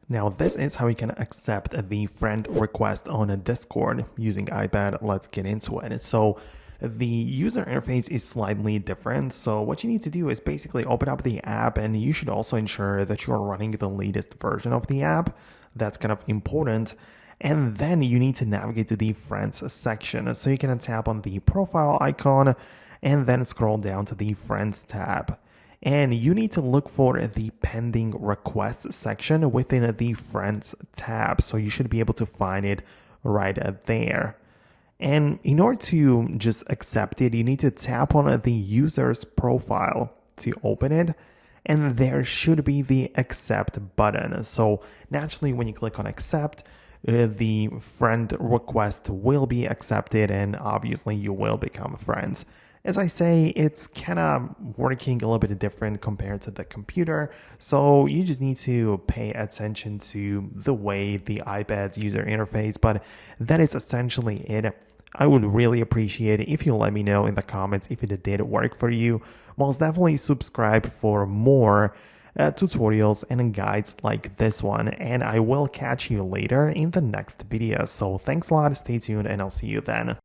Now, this is how you can accept the friend request on a Discord using iPad. Let's get into it. So, the user interface is slightly different. So, what you need to do is basically open up the app, and you should also ensure that you are running the latest version of the app. That's kind of important. And then you need to navigate to the friends section. So, you can tap on the profile icon and then scroll down to the friends tab. And you need to look for the pending requests section within the friends tab. So you should be able to find it right there. And in order to just accept it, you need to tap on the user's profile to open it. And there should be the accept button. So naturally, when you click on accept, the friend request will be accepted, and obviously you will become friends. As I say, it's kind of working a little bit different compared to the computer, so you just need to pay attention to the way the iPad's user interface, but that is essentially it. I would really appreciate it if you let me know in the comments if it did work for you. Most definitely subscribe for more tutorials and guides like this one, and I will catch you later in the next video. So thanks a lot, stay tuned, and I'll see you then.